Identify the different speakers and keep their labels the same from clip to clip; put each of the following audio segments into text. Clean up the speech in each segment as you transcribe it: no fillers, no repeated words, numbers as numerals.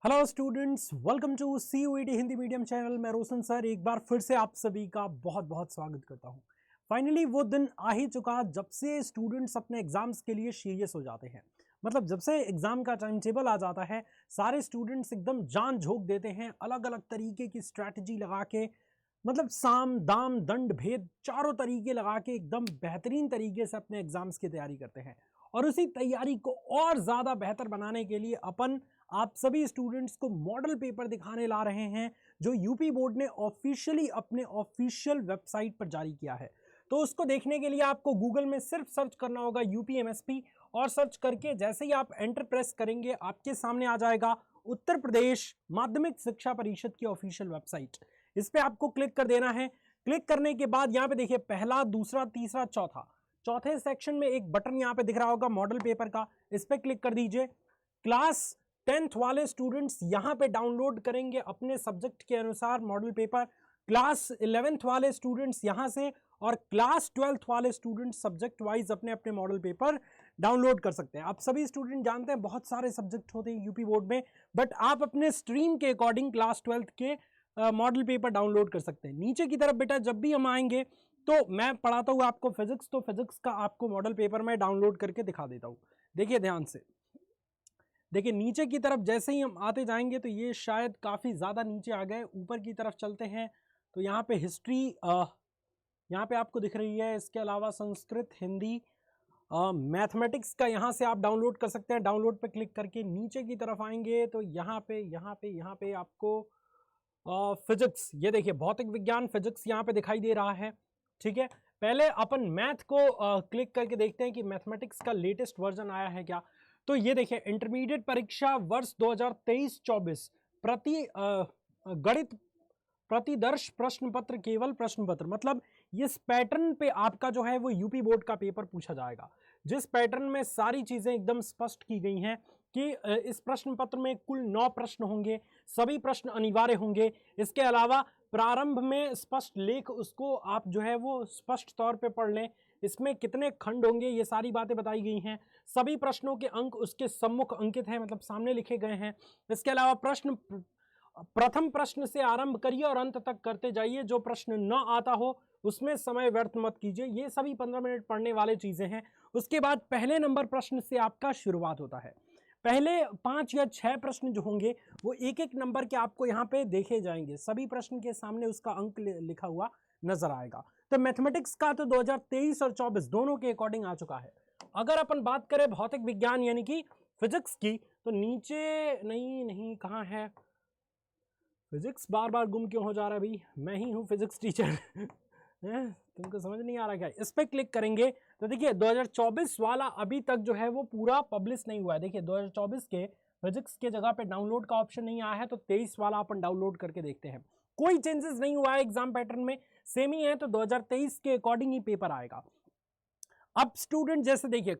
Speaker 1: Hello students, welcome to CUET Hindi medium channel. मैं Roshan sir एक बार फिर से आप सभी का बहुत बहुत स्वागत करता हूं। फाइनली वो दिन आ ही चुका जब से स्टूडेंट्स अपने एग्जाम्स के लिए सीरियस हो जाते हैं। मतलब जब से एग्जाम का टाइम टेबल आ जाता है, सारे स्टूडेंट्स एकदम जान झोंक देते हैं, अलग अलग तरीके की स्ट्रैटेजी लगा के, मतलब साम दाम दंड भेद चारों तरीके लगा के एकदम बेहतरीन तरीके से अपने एग्जाम्स की तैयारी करते हैं। और उसी तैयारी को और ज़्यादा बेहतर बनाने के लिए अपन आप सभी स्टूडेंट्स को मॉडल पेपर दिखाने ला रहे हैं, जो यूपी बोर्ड ने ऑफिशियली अपने ऑफिशियल वेबसाइट पर जारी किया है। तो उसको देखने के लिए आपको गूगल में सिर्फ सर्च करना होगा UPMSP, और सर्च करके जैसे ही आप एंटर प्रेस करेंगे आपके सामने आ जाएगा उत्तर प्रदेश माध्यमिक शिक्षा परिषद की ऑफिशियल वेबसाइट। इस पर आपको क्लिक कर देना है। क्लिक करने के बाद यहाँ पे देखिए पहला, दूसरा, तीसरा, चौथे सेक्शन में एक बटन यहाँ पे दिख रहा होगा मॉडल पेपर का, इस पे क्लिक कर दीजिए। क्लास 10th वाले स्टूडेंट्स यहाँ पे डाउनलोड करेंगे अपने सब्जेक्ट के अनुसार मॉडल पेपर, क्लास 11th वाले स्टूडेंट्स यहाँ से, और क्लास 12th वाले स्टूडेंट्स सब्जेक्ट वाइज अपने अपने मॉडल पेपर डाउनलोड कर सकते हैं। आप सभी स्टूडेंट जानते हैं बहुत सारे सब्जेक्ट होते हैं यूपी बोर्ड में, बट आप अपने स्ट्रीम के अकॉर्डिंग क्लास 12th के मॉडल पेपर डाउनलोड कर सकते हैं। नीचे की तरफ बेटा जब भी हम आएंगे तो मैं पढ़ाता हूँ आपको फिजिक्स, तो फिजिक्स का आपको मॉडल पेपर मैं डाउनलोड करके दिखा देता हूँ। देखिए ध्यान से, देखिए नीचे की तरफ जैसे ही हम आते जाएंगे तो ये शायद काफ़ी ज़्यादा नीचे आ गए, ऊपर की तरफ चलते हैं तो यहाँ पे हिस्ट्री यहाँ पे आपको दिख रही है। इसके अलावा संस्कृत, हिंदी, मैथमेटिक्स का यहाँ से आप डाउनलोड कर सकते हैं। डाउनलोड पे क्लिक करके नीचे की तरफ आएंगे तो यहाँ पे आपको फिजिक्स, ये देखिए भौतिक विज्ञान फिजिक्स यहाँ पे दिखाई दे रहा है। ठीक है, पहले अपन मैथ को क्लिक करके देखते हैं कि मैथमेटिक्स का लेटेस्ट वर्जन आया है क्या। तो ये देखिए इंटरमीडिएट परीक्षा वर्ष 2023-24 गणित प्रतिदर्श प्रश्न पत्र, केवल प्रश्न पत्र, मतलब इस पैटर्न पे आपका जो है वो यूपी बोर्ड का पेपर पूछा जाएगा, जिस पैटर्न में सारी चीजें एकदम स्पष्ट की गई हैं कि इस प्रश्न पत्र में कुल 9 प्रश्न होंगे, सभी प्रश्न अनिवार्य होंगे। इसके अलावा प्रारंभ में स्पष्ट लेख, उसको आप जो है वो स्पष्ट तौर पे पढ़ लें। इसमें कितने खंड होंगे ये सारी बातें बताई गई हैं। सभी प्रश्नों के अंक उसके सम्मुख अंकित हैं, मतलब सामने लिखे गए हैं। इसके अलावा प्रथम प्रश्न से आरंभ करिए और अंत तक करते जाइए। जो प्रश्न न आता हो उसमें समय व्यर्थ मत कीजिए। ये सभी 15 मिनट पढ़ने वाले चीजें हैं। उसके बाद पहले नंबर प्रश्न से आपका शुरुआत होता है। पहले 5 या 6 प्रश्न जो होंगे वो एक एक नंबर के आपको यहाँ पे देखे जाएंगे। सभी प्रश्न के सामने उसका अंक लिखा हुआ नजर आएगा। तो मैथमेटिक्स का तो 2023 और 24 दोनों के अकॉर्डिंग आ चुका है। अगर अपन बात करें भौतिक विज्ञान यानी कि फिजिक्स की, तो नीचे नहीं कहाँ है फिजिक्स, बार बार गुम क्यों हो जा रहा है भाई, मैं ही हूँ फिजिक्स टीचर तुमको समझ नहीं आ रहा क्या। इस पे क्लिक करेंगे तो देखिए 2024 वाला अभी तक जो है वो पूरा पब्लिश नहीं हुआ है। देखिए 2024 के फिजिक्स के जगह पे डाउनलोड का ऑप्शन नहीं आया है, तो 23 वाला अपन डाउनलोड करके देखते हैं। कोई चेंजेस नहीं हुआ है एग्जाम पैटर्न में, सेम ही है, तो 2023 के अकॉर्डिंग ही पेपर आएगा। अब स्टूडेंट जैसे देखिए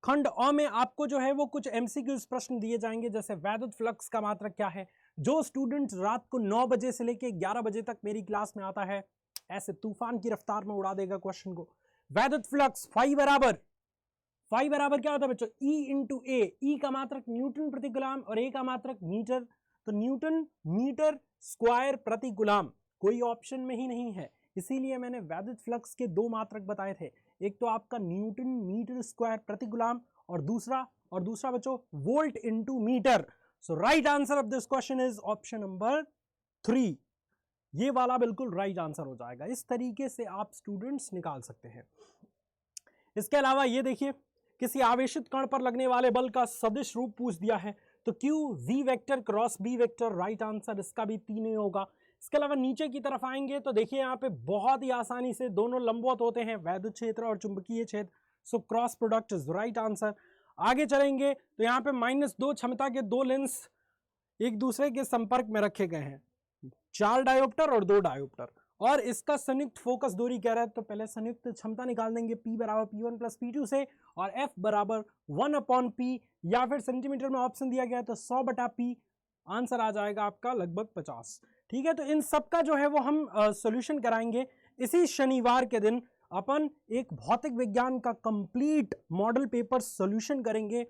Speaker 1: खंड अ में आपको जो है वो कुछ MCQs प्रश्न दिए जाएंगे, जैसे वैद्युत फ्लक्स का मात्रक क्या है। जो स्टूडेंट रात को 9 बजे से लेके 11 बजे तक मेरी क्लास में आता है, ऐसे तूफान की रफ्तार में उड़ा देगा क्वेश्चन को। वैद्युत फ्लक्स फाई बराबर क्या होता है बच्चों, E × A। E का मात्रक न्यूटन प्रति गुलाम और A का मात्रक मीटर, तो न्यूटन मीटर स्क्वायर प्रति गुलाम कोई ऑप्शन में ही नहीं है। इसीलिए मैंने वैद्युत फ्लक्स के 2 मात्रक बताए थे, एक तो आपका न्यूटन मीटर स्क्वायर प्रति गुलाम, और दूसरा बच्चों volt into metre. So right answer of this question is option number 3। ये वाला बिल्कुल राइट आंसर हो जाएगा। इस तरीके से आप स्टूडेंट्स निकाल सकते हैं। इसके अलावा ये देखिए किसी आवेशित कण पर लगने वाले बल का सदिश रूप पूछ दिया है, तो Q V vector cross B vector, right answer इसका भी 3 ही होगा। इसके अलावा नीचे की तरफ आएंगे तो देखिए यहाँ पे बहुत ही आसानी से दोनों लंबवत होते हैं, वैद्युत क्षेत्र और चुंबकीय क्षेत्र, so cross product is right answer. आगे चलेंगे तो यहाँ पे -2 क्षमता के 2 लेंस एक दूसरे के संपर्क में रखे गए हैं, 4 डायोप्टर और 2 डायोप्टर, और इसका संयुक्त फोकस दूरी कह रहा है, तो पहले संयुक्त क्षमता निकाल देंगे P बराबर P1 + P2 से, और F बराबर 1/P, या फिर सेंटीमीटर में ऑप्शन दिया गया है तो 100/P, आंसर आ जाएगा आपका लगभग 50। ठीक है, तो इन सब का जो है वो हम सॉल्यूशन कराएंगे। इसी शनिवार के दिन अपन एक भौतिक विज्ञान का कंप्लीट मॉडल पेपर सॉल्यूशन करेंगे।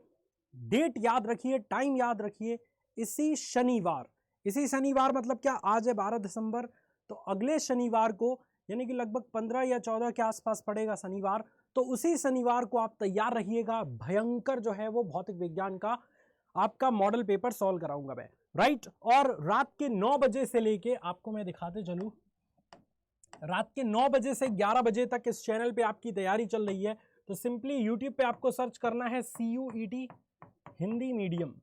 Speaker 1: डेट याद रखिए, टाइम याद रखिए, इसी शनिवार मतलब क्या, आज है 12 दिसंबर, तो अगले शनिवार को यानी कि लगभग 15 या 14 के आसपास पड़ेगा शनिवार, तो उसी शनिवार को आप तैयार रहिएगा। भयंकर जो है वो भौतिक विज्ञान का आपका मॉडल पेपर सॉल्व कराऊंगा मैं, राइट। और रात के 9 बजे से लेके आपको मैं दिखाते चलूं, रात के 9 बजे से 11 बजे तक इस चैनल पे आपकी तैयारी चल रही है। तो सिंपली यूट्यूब पे आपको सर्च करना है CUET हिंदी मीडियम,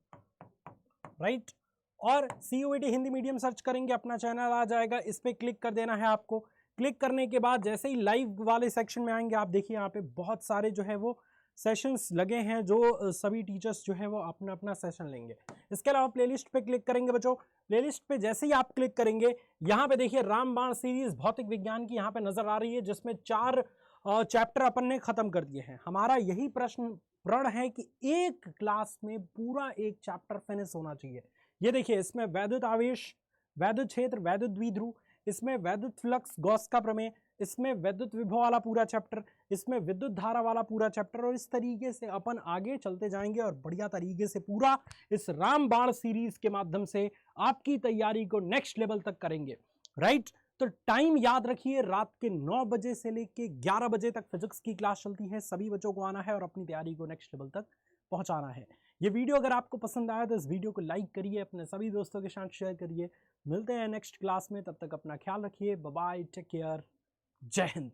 Speaker 1: राइट। और CUET हिंदी मीडियम सर्च करेंगे, अपना चैनल आ जाएगा, इस पे क्लिक कर देना है आपको। क्लिक करने के बाद जैसे ही लाइव वाले सेक्शन में आएंगे, आप देखिए यहाँ पे बहुत सारे जो है वो सेशंस लगे हैं, जो सभी टीचर्स जो है वो अपना अपना सेशन लेंगे। इसके अलावा प्लेलिस्ट पे क्लिक करेंगे बच्चों। प्लेलिस्ट पे जैसे ही आप क्लिक करेंगे, यहाँ पे देखिए रामबाण सीरीज भौतिक विज्ञान की यहाँ पे नजर आ रही है, जिसमें 4 चैप्टर अपन ने खत्म कर दिए हैं। हमारा यही प्रण है कि एक क्लास में पूरा एक चैप्टर फिनिश होना चाहिए। ये देखिए, इसमें वैद्युत आवेश, वैद्युत क्षेत्र, वैद्युत द्विध्रुव, इसमें वैद्युत फ्लक्स, गॉस का प्रमेय, इसमें वैद्युत विभव वाला पूरा चैप्टर, इसमें विद्युत धारा वाला पूरा चैप्टर, और इस तरीके से अपन आगे चलते जाएंगे और बढ़िया तरीके से पूरा इस रामबाण सीरीज के माध्यम से आपकी तैयारी को नेक्स्ट लेवल तक करेंगे, राइट। तो टाइम याद रखिए, रात के 9 बजे से लेके 11 बजे तक फिजिक्स की क्लास चलती है। सभी बच्चों को आना है और अपनी तैयारी को नेक्स्ट लेवल तक पहुंचाना है। ये वीडियो अगर आपको पसंद आया तो इस वीडियो को लाइक करिए, अपने सभी दोस्तों के साथ शेयर करिए। मिलते हैं नेक्स्ट क्लास में, तब तक अपना ख्याल रखिए। बाय बाय, टेक केयर, जय हिंद।